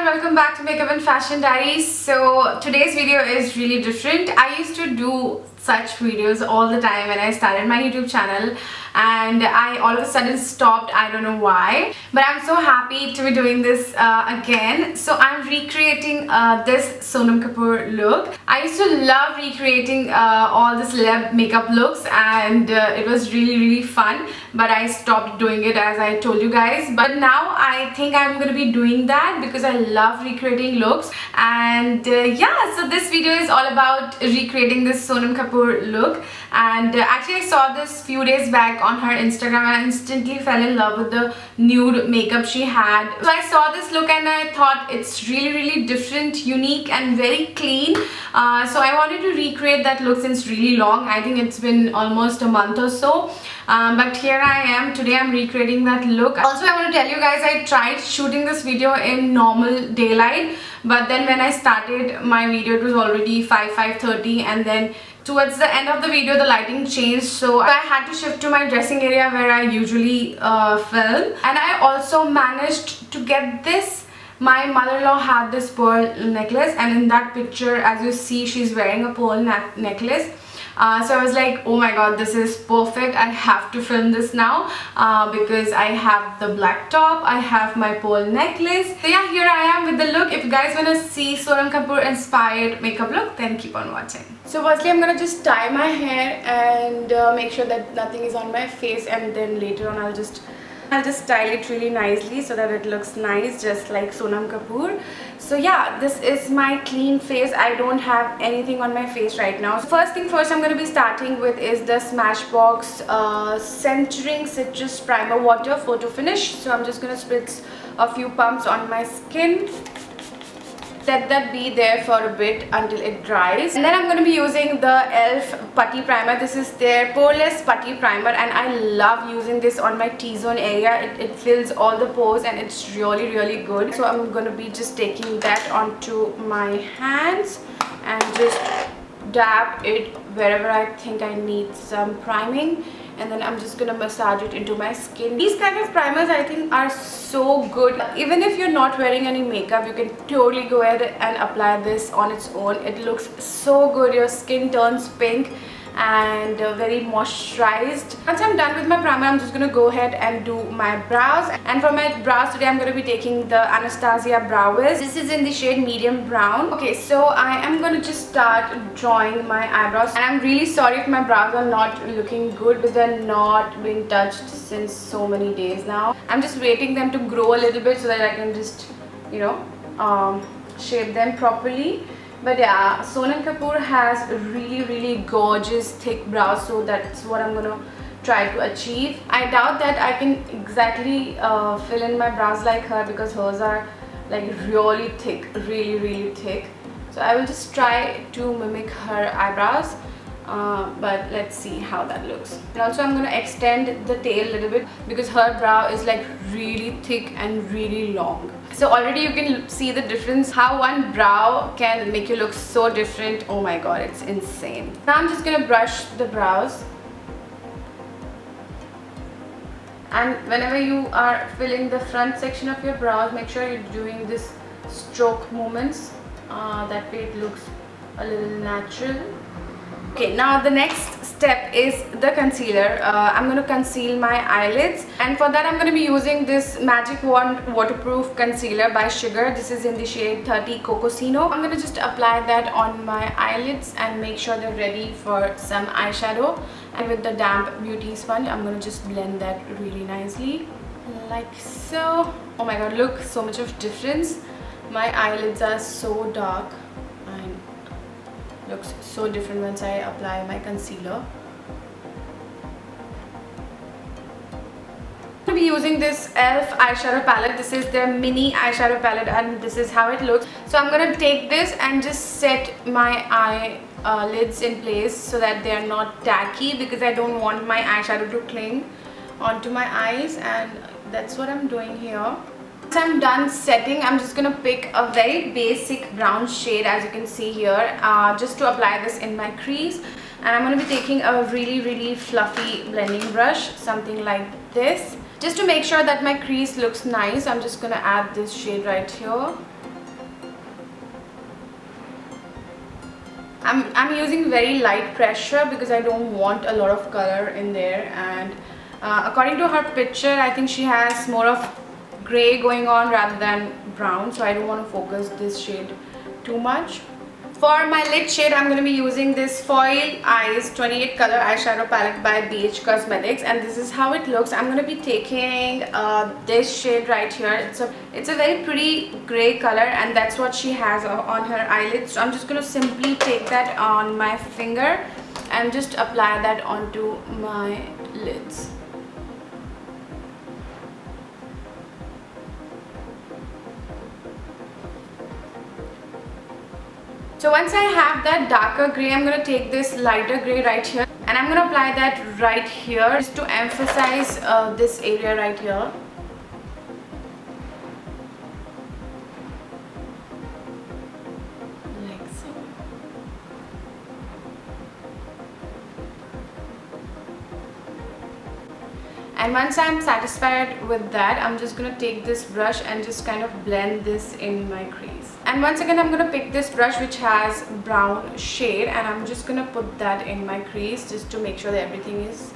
welcome back to Makeup and Fashion Diaries. So today's video is really different. I used to do such videos all the time when I started my YouTube channel, and I all of a sudden stopped. I don't know why, but I'm so happy to be doing this again. So I'm recreating this Sonam Kapoor look. I used to love recreating all the celeb makeup looks, and it was really fun, but I stopped doing it, as I told you guys. But now I think I'm gonna be doing that because I love recreating looks. And yeah, so this video is all about recreating this Sonam Kapoor look. And actually I saw this few days back on her Instagram and I instantly fell in love with the nude makeup she had. So I saw this look and I thought it's really different, unique and very clean. So I wanted to recreate that look since really long. I think it's been almost a month or so. But here I am. Today I'm recreating that look. Also, I want to tell you guys, I tried shooting this video in normal daylight, but then when I started my video it was already 5:30, and then towards the end of the video the lighting changed, so I had to shift to my dressing area where I usually film. And I also managed to get this. My mother-in-law had this pearl necklace, and in that picture, as you see, she's wearing a pearl necklace. So I was like, oh my god, this is perfect. I have to film this now because I have the black top, I have my pearl necklace. So yeah, here I am with the look. If you guys want to see Sonam Kapoor inspired makeup look, then keep on watching. So firstly, I'm gonna just tie my hair and make sure that nothing is on my face, and then later on I'll just style it really nicely so that it looks nice, just like Sonam Kapoor. So yeah, this is my clean face. I don't have anything on my face right now. So first thing first, I'm going to be starting with is the Smashbox Centering Citrus Primer Water Photo Finish. So I'm just going to spritz a few pumps on my skin. Let that be there for a bit until it dries. And then I'm going to be using the e.l.f. Putty Primer. This is their Poreless Putty Primer, and I love using this on my T-zone area. It fills all the pores and it's really good. So I'm going to be just taking that onto my hands and just dab it wherever I think I need some priming. And then I'm just gonna massage it into my skin. These kind of primers I think are so good. Even if you're not wearing any makeup, you can totally go ahead and apply this on its own. It looks so good. Your skin turns pink and very moisturized. Once I'm done with my primer, I'm just gonna go ahead and do my brows. And for my brows today, I'm gonna be taking the Anastasia Brow Wiz. This is in the shade medium brown. Okay, so I am gonna just start drawing my eyebrows. And I'm really sorry if my brows are not looking good, but they're not being touched since so many days now. I'm just waiting them to grow a little bit so that I can just, you know, shape them properly. But yeah, Sonam Kapoor has really gorgeous thick brows, so that's what I'm gonna try to achieve. I doubt that I can exactly fill in my brows like her because hers are like really thick, really thick. So I will just try to mimic her eyebrows, but let's see how that looks. And also I'm gonna extend the tail a little bit because her brow is like really thick and really long. So already you can see the difference, how one brow can make you look so different. Oh my god, it's insane. Now I'm just gonna brush the brows. And whenever you are filling the front section of your brows, make sure you're doing this stroke movements. That way it looks a little natural. Okay, now the next step is the concealer. I'm going to conceal my eyelids, and for that I'm going to be using this Magic Wand Waterproof Concealer by Sugar. This is in the shade 30 Cocosino. I'm going to just apply that on my eyelids and make sure they're ready for some eyeshadow. And with the damp beauty sponge, I'm going to just blend that really nicely, like so. Oh my god, look, so much of difference. My eyelids are so dark and looks so different once I apply my concealer. I'm going to be using this e.l.f. eyeshadow palette. This is their mini eyeshadow palette, and this is how it looks. So I'm going to take this and just set my eyelids in place so that they are not tacky, because I don't want my eyeshadow to cling onto my eyes, and that's what I'm doing here. Once I'm done setting, I'm just gonna pick a very basic brown shade, as you can see here, just to apply this in my crease. And I'm gonna be taking a really fluffy blending brush, something like this. Just to make sure that my crease looks nice, I'm just gonna add this shade right here. I'm using very light pressure because I don't want a lot of color in there. And according to her picture, I think she has more of gray going on rather than brown, so I don't want to focus this shade too much. For my lid shade, I'm going to be using this Foil Eyes 28 color eyeshadow palette by BH Cosmetics, and this is how it looks. I'm going to be taking this shade right here. It's a very pretty gray color, and that's what she has on her eyelids. So I'm just going to simply take that on my finger and just apply that onto my lids. So once I have that darker gray, I'm going to take this lighter gray right here and I'm going to apply that right here just to emphasize this area right here. Like so. And once I'm satisfied with that, I'm just going to take this brush and just kind of blend this in my crease. And once again, I'm going to pick this brush which has brown shade and I'm just going to put that in my crease just to make sure that everything is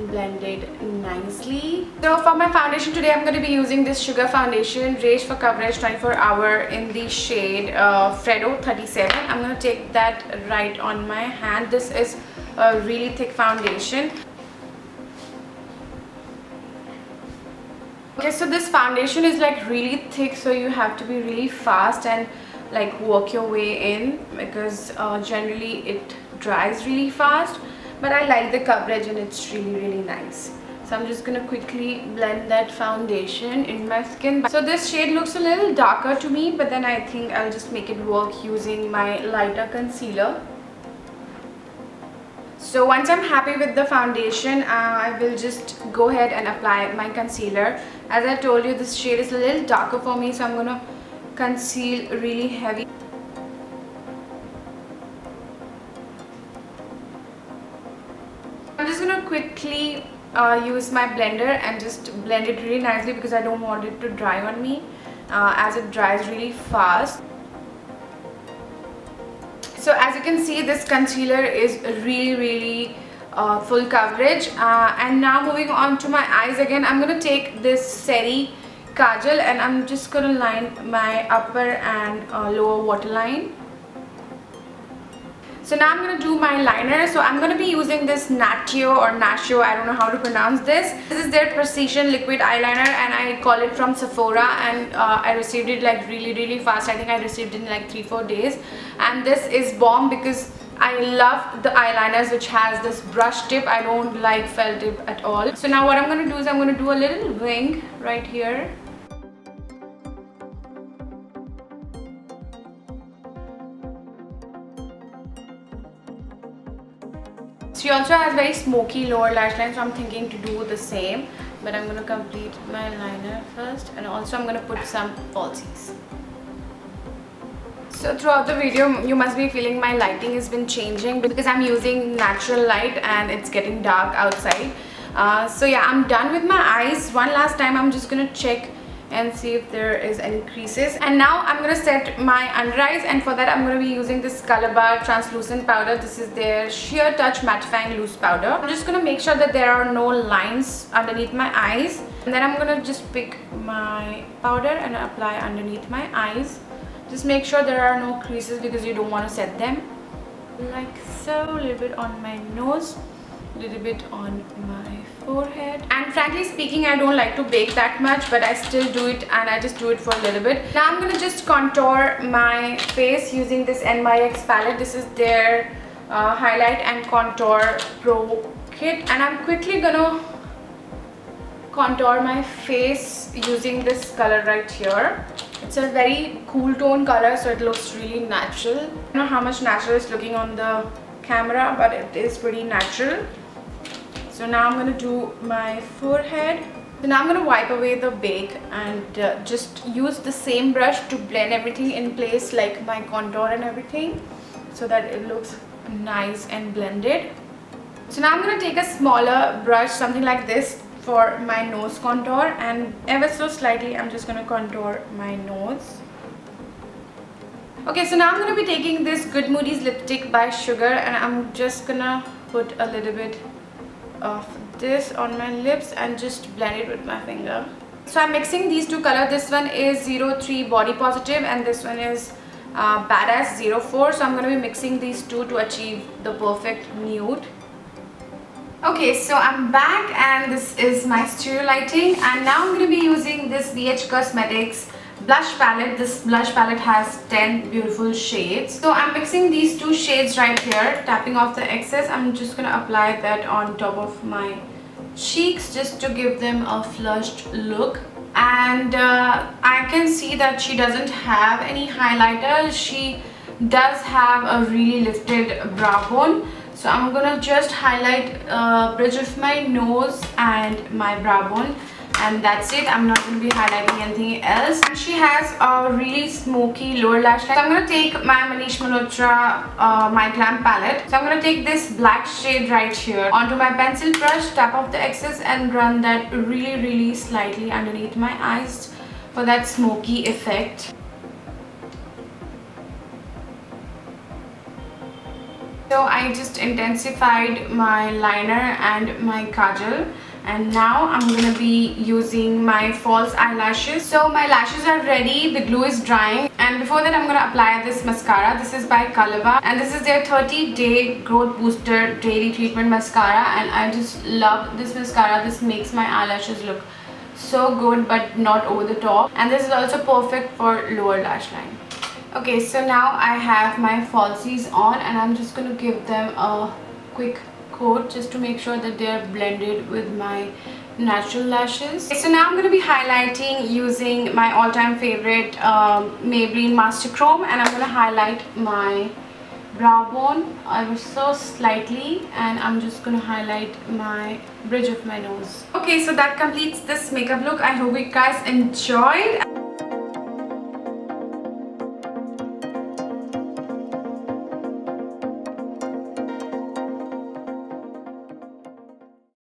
blended nicely. So for my foundation today, I'm going to be using this Sugar Foundation Rage for Coverage 24 Hour in the shade Fredo 37. I'm going to take that right on my hand. This is a really thick foundation. Okay, so this foundation is like really thick, so you have to be really fast and like work your way in because generally it dries really fast, but I like the coverage and it's really nice. So I'm just gonna quickly blend that foundation in my skin. So this shade looks a little darker to me, but then I think I'll just make it work using my lighter concealer. So once I'm happy with the foundation, I will just go ahead and apply my concealer. As I told you, this shade is a little darker for me, so I'm gonna conceal really heavy. I'm just gonna quickly use my blender and just blend it really nicely because I don't want it to dry on me as it dries really fast. So as you can see, this concealer is really full coverage. And now moving on to my eyes again, I'm going to take this Seri Kajal and I'm just going to line my upper and lower waterline. So now I'm going to do my liner. So I'm going to be using this Natio or Natio, I don't know how to pronounce this. This is their Precision Liquid Eyeliner and I call it from Sephora, and I received it like really fast. I think I received it in like 3-4 days. And this is bomb because I love the eyeliners which has this brush tip. I don't like felt tip at all. So now what I'm going to do is I'm going to do a little wing right here. She also has very smoky lower lash line, so I'm thinking to do the same, but I'm going to complete my liner first and also I'm going to put some falsies. So throughout the video you must be feeling my lighting has been changing because I'm using natural light and it's getting dark outside. So yeah, I'm done with my eyes. One last time I'm just going to check and see if there is any creases, and now I'm going to set my under eyes, and for that I'm going to be using this Color Bar translucent powder. This is their Sheer Touch mattifying loose powder. I'm just going to make sure that there are no lines underneath my eyes, and then I'm going to just pick my powder and apply underneath my eyes. Just make sure there are no creases because you don't want to set them. Like so, a little bit on my nose, a little bit on my forehead, and frankly speaking I don't like to bake that much, but I still do it and I just do it for a little bit. Now I'm gonna just contour my face using this NYX palette. This is their highlight and contour pro kit, and I'm quickly gonna contour my face using this color right here. It's a very cool tone color, so it looks really natural. I don't know how much natural it's looking on the camera, but it is pretty natural. So now I'm going to do my forehead. So now I'm going to wipe away the bake and just use the same brush to blend everything in place, like my contour and everything, so that it looks nice and blended. So now I'm going to take a smaller brush, something like this, for my nose contour, and ever so slightly I'm just going to contour my nose. Okay, so now I'm going to be taking this Good Moody's lipstick by Sugar, and I'm just gonna put a little bit of this on my lips and just blend it with my finger. So I'm mixing these two colors. This one is 03 Body Positive and this one is Badass 04. So I'm going to be mixing these two to achieve the perfect nude. Okay, so I'm back and this is my studio lighting, and now I'm going to be using this BH Cosmetics blush palette. This blush palette has 10 beautiful shades. So I'm mixing these two shades right here, tapping off the excess. I'm just going to apply that on top of my cheeks just to give them a flushed look. And I can see that she doesn't have any highlighter. She does have a really lifted brow bone. So I'm gonna just highlight bridge of my nose and my brow bone, and that's it. I'm not going to be highlighting anything else. And she has a really smoky lower lash line. So I'm going to take my Manish Malhotra My Glam palette. So I'm going to take this black shade right here onto my pencil brush, tap off the excess and run that really slightly underneath my eyes for that smoky effect. So I just intensified my liner and my kajal, and now I'm gonna be using my false eyelashes. So my lashes are ready, the glue is drying, and before that I'm gonna apply this mascara. This is by Kalaba and this is their 30-day growth booster daily treatment mascara, and I just love this mascara. This makes my eyelashes look so good but not over the top, and this is also perfect for lower lash line. Okay, so now I have my falsies on and I'm just going to give them a quick coat just to make sure that they are blended with my natural lashes. Okay, so now I'm going to be highlighting using my all-time favorite Maybelline Master Chrome, and I'm going to highlight my brow bone ever so slightly, and I'm just going to highlight my bridge of my nose. Okay, so that completes this makeup look. I hope you guys enjoyed.